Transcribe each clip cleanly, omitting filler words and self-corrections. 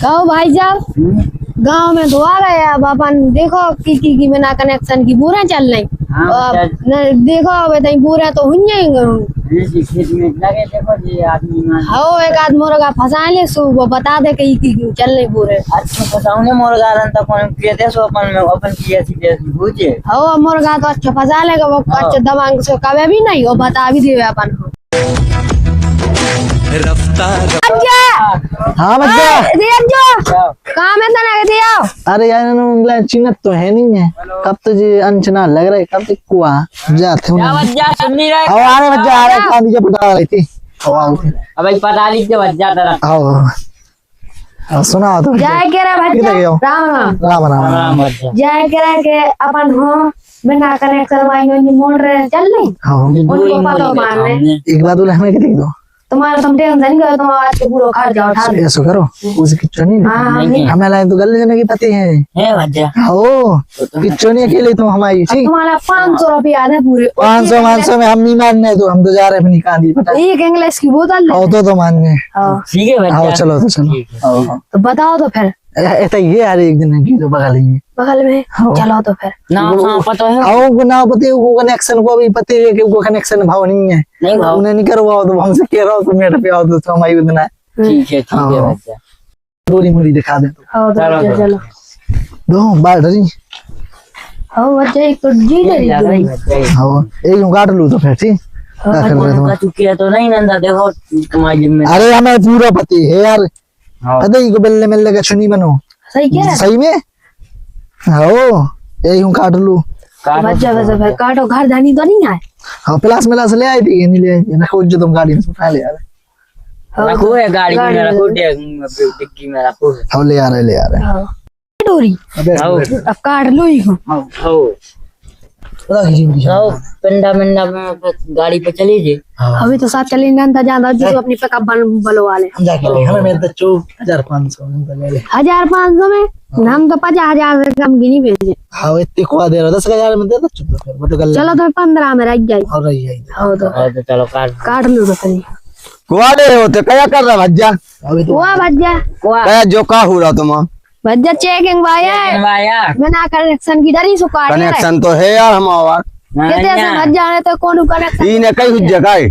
कहो भाई साहब गांव में तो आ रहे हैं अब अपन देखो की बिना कनेक्शन की पूरा चल रही देखो अब तई पूरा तो हुई खेत में लगे देखो जी आदमी हो एक आध मुर्गा फंसा ले सो वो बता दे की चल रही पूरे अच्छा फसाउने मुर्गा रन त कोन पिए सो अपन की ऐसी बुझे हो मुर्गा तो अच्छा फंसा लेगा वो अच्छा दवांग से कभी भी नहीं वो बता भी देवे अपन को हाँ बच्चा देख जो काम है तना दिया अरे यार इंग्लैंड चिन्हत तो है नहीं है कब तो जी अनचना लग रहा है कब तक कुआ जाते क्या बच्चा सुन नहीं रहा आओ अरे बच्चा आ रहा है जो पटा रही थी आओ अबे पता ली के बच्चा तेरा आओ सुना तो जय के रे बच्चा राम राम राम राम बच्चा जय के रे के अपन हो बिना कनेक्शन वाइनो नहीं मोड़ रहे चल नहीं हाँ उनको पता मारने एक बात बोले हमें देख दो तुम्हारा तुम टेंशन करो तुम आज के पूरा खा जाओ उठा ऐसा करो उसे किच्चो नहीं हमें लाइन तो गले जने की पति है बच्चा हो किच्चो नहीं अकेले तुम हमारी ठीक तुम्हारा 500 रुपया है पूरे 500 में हम नहीं मानने तो हम तो जा रहे हैं अपनी कांदी पता एक इंग्लिश की बोतल आओ तो मान गए ठीक है बच्चा आओ चलो तो चलो तो बताओ तो फिर ऐसा ये यार एक दिन की तो बगल ही बगल में चलो तो फिर ना हाँ पता है आओ को ना पते को कनेक्शन को भी पते है कि वो कनेक्शन भाव नहीं है नहीं भाव उन्हें नहीं करवाओ तो हमसे कह रहा हो तो मेरे पे आओ तो हमारी उतना ठीक है बच्चा डोरी मुड़ी दिखा दे तो चलो दो बार डरी आओ बच्चा एक तो जी डरी आओ एक काट लूं तो फिर ठीक क्या कर रहे तुम चुकी तो नहीं नंदा देखो तुम्हारी जिम्मे अरे हमें पूरा पति है यार पता ही को बल्ले मिलने का चुनी बनो सही क्या सही में आओ यही हूँ काट लूं बच्चा वैसे फिर काटो घर जानी तो नहीं आए हाँ प्लास मिला से ले आई थी नहीं ले आई रखो जो तुम गाड़ी में उठा ले यार रखो है गाड़ी में रखो डिक्की में रखो हाँ ले आ रहे डोरी अब काट लो ही हो पिंडा मिंडा में गाड़ी पे चली जी अभी तो साथ चलेंगे अंदर ज्यादा जो अपनी पिकअप बनवा ले हम जाके हमें मेरे तो 1500 ले ले 1500 में हम तो 50,000 से कम की नहीं भेजे हाँ इतने को दे रहा 10,000 में दे दो चुप फिर वो तो गल चलो तो 15 में रह जाए और रही है हो तो चलो काट लो तो फिर कुआडे होते क्या कर रहा भज्जा अभी तो हुआ भज्जा क्या जो का हो रहा तुम भज्जा चेकिंग भाया बिना कनेक्शन की डरी सुकाट कनेक्शन तो है यार हम आवाज कहते से भज्जा ने तो कौन कनेक्शन ई ने कई जगह है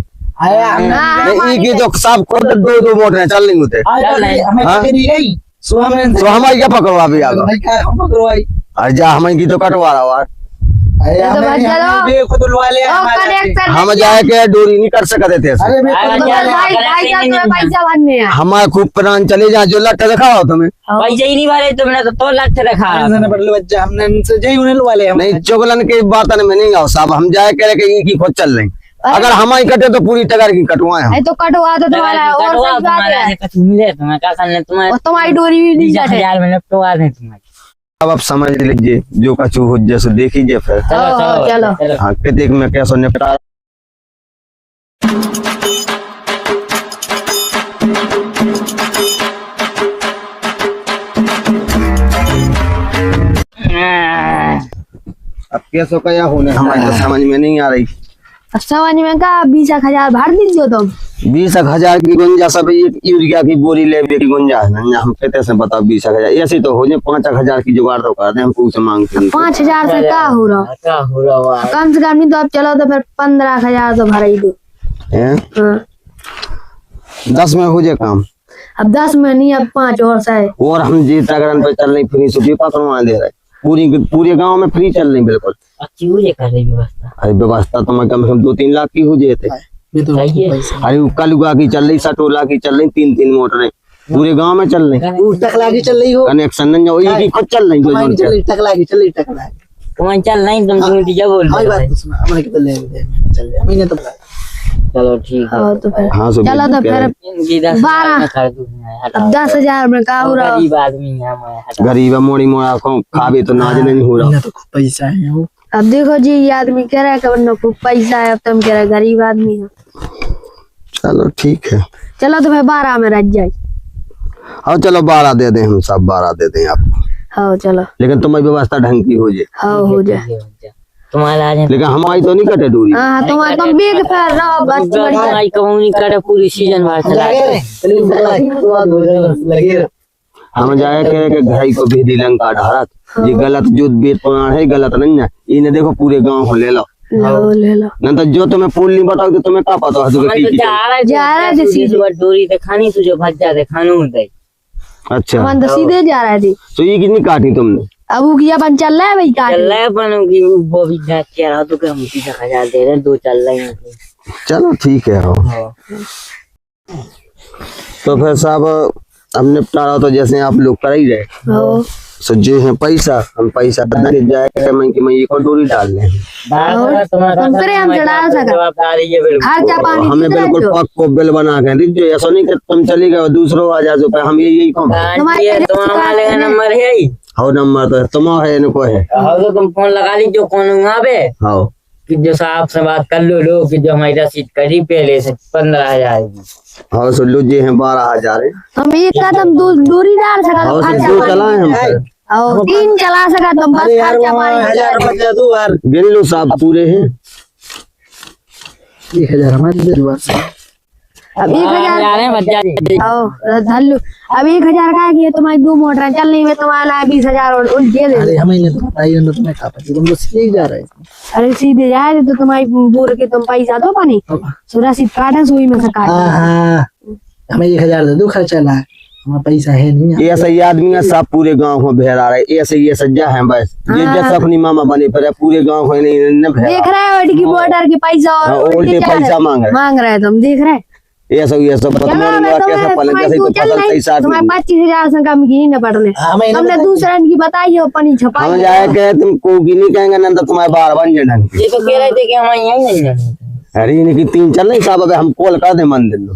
ई की तो सब को दो मोटर चल नहीं होते हमें नहीं गई तो हमारी क्या पकड़वा भी आगा भाई क्या हम पकड़वाई अरे जा हमारी की तो कटवा रहा यार अरे खुद लवा ले हम जाए के डोरी नहीं कर सकते थे अरे पैसा भरने हैं हमारे खूब प्राण चले जा जो लट दिखाओ तुम्हें पैसे ही नहीं भरे तुमने तो लाख रखा बच्चा हमने इनसे जय उन्हें लवा ले नहीं चुगलन की बात में नहीं आओ साहब हम जाए कह रहे कि खुद चल रहे अगर हमारी कटे तो पूरी टगर की कटवाए हम तो कटवा तो तुम्हारा और सब बात है कुछ मिले तुम्हें क्या करने तुम्हारी डोरी भी नहीं जाते 20,000 में निपटवा दे तुम्हें अब समझ लीजिए जो कचू हो जैसे देख लीजिए फिर चलो हाँ कितने में कैसे निपटा अब कैसे क्या होने हमारे तो समझ में नहीं आ रही समझ में का 20,000 भर दीजिए तुम 20,000 की गुंजा सब एक यूरिया की बोरी ले की गुंजा है हम कहते से बताओ 20,000 ऐसे तो हो जाए 5,000 की जुगाड़ तो कर दे हम पूछ मांगते 5,000 से क्या हो रहा कम से कम नहीं तो अब चलो तो फिर 15,000 तो भर ही दो 10 में हो जाए काम अब 10 में नहीं अब 5 और से और हम जी तगड़न पे चल रही फ्री सुबह पकड़वा दे रहे पूरे गांव में फ्री चल रही बिल्कुल अच्छी हो जाए कर रही व्यवस्था अरे व्यवस्था तो मैं कम से कम 2-3 लाख की हो जाते अरे कलुआ की चल रही सटोला की चल रही 3-3 मोटरें पूरे गांव में चल रही टकला की चल रही हो कनेक्शन नहीं हो की खुद चल रही टकला की तुम्हें चल नहीं तुम जब बोल हमारे कितने ले चल महीने तो चलो ठीक है तो फिर हाँ चलो तो फिर 12 अब 10,000 में का हो रहा गरीब आदमी है मैं गरीब मोड़ी मोड़ा को खावे तो नाज नहीं हो रहा तो खूब पैसा है वो अब देखो जी ये आदमी कह रहा है कि खूब पैसा है अब तुम कह रहे गरीब आदमी है चलो ठीक है चलो तो फिर 12 में रह जाए हाँ चलो 12 दे दें हम सब 12 दे दें आपको हाँ चलो लेकिन तुम्हारी व्यवस्था ढंग की हो जाए हाँ हो जाए तुम्हारा लेकिन हमारी तो नहीं कटे दूरी हाँ तुम्हारे तुम बेग फिर रहो बस तुम्हारी कमाई करे पूरी सीजन भर चला लगे हम जाए के घाई को भेदी लंका ढारत ये गलत जो बेट पुराण है गलत नहीं है इन्हें देखो पूरे गांव को ले लो ले लो नहीं तो जो तुम्हें पुल नहीं बताओ तो तुम्हें क्या पता है तुम्हें की जा रहा है सीधे डोरी ते खानी तुझे भज्जा दे खानू दे। अच्छा अपन तो सीधे जा रहे थे। तो ये कितनी काटी तुमने अब वो किया अपन चल रहा है भाई काट चल रहा है अपन की वो भी जा के रहा तो हम 30,000 दे रहे 2 चल रहे हैं। चलो ठीक है हो तो फिर साहब हम निपटारा तो जैसे आप लोग कर ही रहे हो सो जो है पैसा हम पैसा दे जाए मैं कि मैं एक और डोरी डाल लें हम करे हम चढ़ा सका खर्चा पानी हमें बिल्कुल पक को बिल बना के दी जो ऐसा नहीं कि तुम चली गए दूसरों आ जा रुपए हम यही कम तुम्हारे नंबर है ही हो नंबर तो तुम्हारा है इनको है तो तुम फोन लगा ली जो कौन वहाँ पे हाँ कि जो साहब से बात कर लो कि जो हमारी रसीद करी पहले से 15,000 की। हाँ सो लो जी हैं 12,000 हम एक कदम दूरी डाल सका हाँ सो दो चलाए हम फिर और 3 चला सका तुम बस खर्चा पानी गिन लो साहब पूरे हैं 1,000 हमारी दे दो अब 1,000 आओ धल्लू अब 1,000 का है तुम्हारी 2 मोटर चलने में तुम्हारा 20,000 और उल्टे दे अरे हमें नहीं तो बताइए ना तुम्हें कहा पता तुम तो सीधे जा रहे हैं। अरे सीधे जाए तो तुम्हारी बोल के तुम पैसा दो पानी सुरा सीट काटे सुई में से काट हाँ हमें 1,000 दे दो खर्चा ला हमारा पैसा है नहीं ऐसा ही आदमी है सब पूरे गांव को बहरा रहे ऐसे ये सज्जा है बस ये जैसा अपनी मामा बने फिर पूरे गांव को नहीं देख रहे हो की बॉर्डर की पैसा और उल्टे पैसा मांग रहे तुम देख रहे ये सब कैसा पलक जैसे तो फसल सही साथ तुम्हारे 25,000 से कम की नहीं पड़ रहे हमने दूसरा की बताई हो पानी छपाई हम जाए के तुम को की नहीं कहेंगे ना तो तुम्हारे बार बन जाए ये तो कह रहे थे कि हम यहीं नहीं है। अरे इनकी 3 चल नहीं साहब अब हम कॉल कर दे मंदिर लो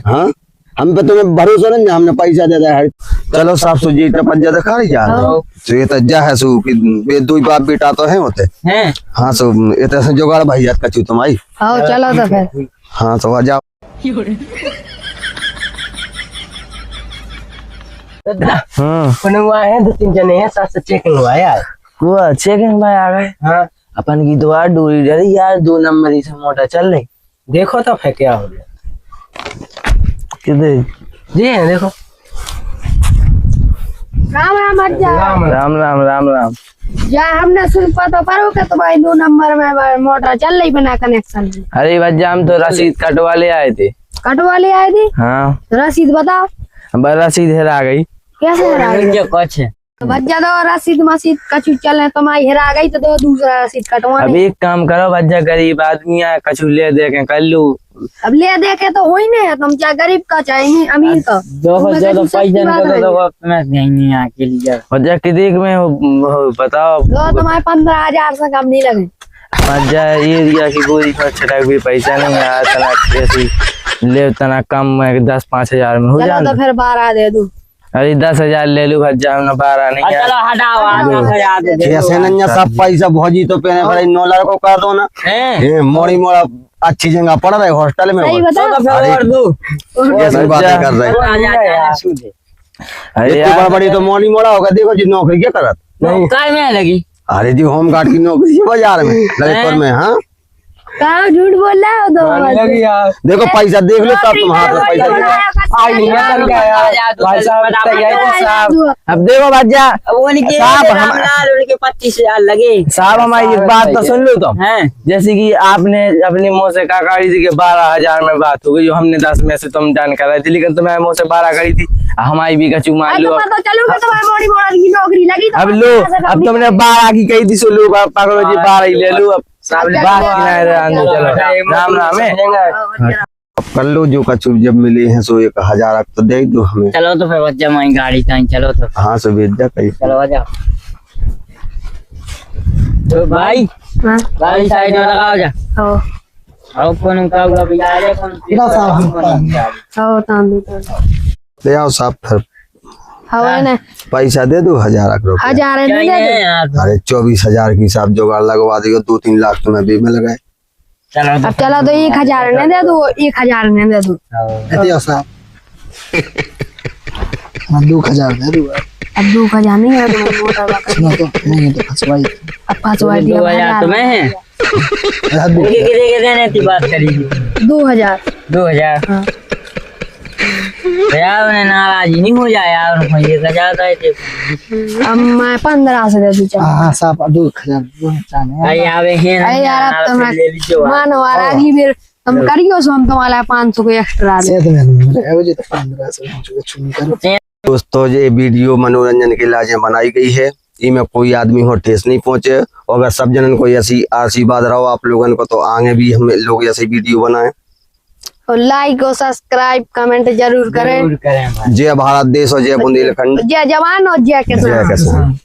हाँ हम पे तुम्हें भरोसा नहीं हमने पैसा दे दिया है चलो साहब सो जी तो पंजा दिखा रही जा तो ये तो जा है सो कि बे दो बाप बेटा तो है होते हैं हाँ सो ये तो जुगाड़ भैया कचू तुम्हारी आओ चलो तो फिर हाँ तो आ जाओ हुआ है 2-3 जने हैं साथ से चेकिंग हुआ यार वो चेकिंग भाई आ गए। हाँ अपन की दुआ डोरी डरी यार 2 नंबर ही से मोटा चल रही देखो तो फिर क्या हो गया किधर जी है देखो राम राम अच्छा राम राम राम राम या हमने सुन पता पारो के तुम्हारी 2 नंबर में मोटर चल रही बिना कनेक्शन के। अरे भज्जा हम तो रसीद कटवा ले आए थे कटवा ले आए थे हाँ रसीद बताओ रसीद हेरा गई कैसे हेरा गई कुछ है भज्जा दो रसीद मसीद कछु चल तुम्हारी हेरा गई तो दो दूसरा रसीद कटवा अब एक काम करो भज्जा गरीब आदमी है कछु ले दे के कर लू अब ले देखे तो हो ही नहीं तुम क्या गरीब का चाहिए अमीर का भज्जा की देख में बताओ तुम्हारे 15,000 से कम नहीं लगे भज्जा एरिया की गोरी पर छटा कोई पैसा नहीं है तना ऐसी ले तना कम 10-5 में हो जाए तो फिर 12 दे दूं। अरे 10,000 ले लू भज्जा हमने 12 नहीं चलो हटाओ जैसे नन्या सब पैसा भौजी तो पहले भाई 9 लाख को कर दो ना मोड़ी मोड़ा अच्छी जगह पड़ रहे हॉस्टल में जैसे बातें कर रहे अरे बड़ी तो मोड़ी मोड़ा होगा देखो जी नौकरी क्या करत काय में लगी अरे जी होम गार्ड की नौकरी है बाजार में ललितपुर में हाँ कहाँ झूठ बोल रहे हो तो देखो पैसा देख लो तब तुम हाथ में पैसा अब देखो भज्जा उनके 25,000 लगे साहब हमारी एक बात तो सुन लो तुम जैसे कि आपने अपने मुँह से कहा करी थी कि 12,000 में बात हो गई जो हमने 10 में से तुम जान कर रही थी लेकिन तुम्हें मुँह से 12 करी थी हमारी भी कचू मान लो अब लो अब तुमने 12 की कही थी सो लो पकड़ो जी 12 ही ले लो अब चलो राम राम है कर लो जो कचू जब मिले हैं सो 1,000 तो दे दो हमें चलो तो फिर बच्चा माई गाड़ी कहीं चलो तो हाँ सो भेज जा कहीं चलो आ जाओ तो भाई गाड़ी साइड में लगाओ जा आओ कौन का बिगाड़े कौन ले आओ साहब फिर पैसा दे दो 1,000 रुपए 1,000 नहीं दे अरे 24,000 की हिसाब जुगाड़ लगवा दियो 2-3 लाख तुम्हें भी में लगाए अब चला तो 1,000 नहीं दे दो 1,000 नहीं दे दो दियो साहब 2,000 दे दो अब 2,000 नहीं है सुनो तो नहीं तो फंसवाई अब फंसवाई दिया 2,000 तुम्हें है के देने की बात करी 2,000 2,000 हाँ यार उन्हें नाराजी नहीं हो जाए यार, ये जाता है अब मैं 15 से दे दूं चल। हाँ साहब 2000 चाहने भाई आवे हैं अरे यार अब तो मैं ले लीजिए मानो यार अगली बार हम करियो सो हम तुम्हारा 500 को एक्स्ट्रा दे। से तो मैं वो जी तो 15 से जो छुनी करो। दोस्तों ये वीडियो मनोरंजन के लिए बनाई गई है, इनमें कोई आदमी हो ठेस नहीं पहुंचे। और अगर सब जनन को ऐसी आशीर्वाद रहो आप लोगों को, तो आगे भी हम लोग ऐसी वीडियो बनाएं। और लाइक और सब्सक्राइब कमेंट जरूर करें। जरूर करें भाई। जय भारत देश और जय बुंदेलखंड, जय जवान और जय किसान। जय किसान।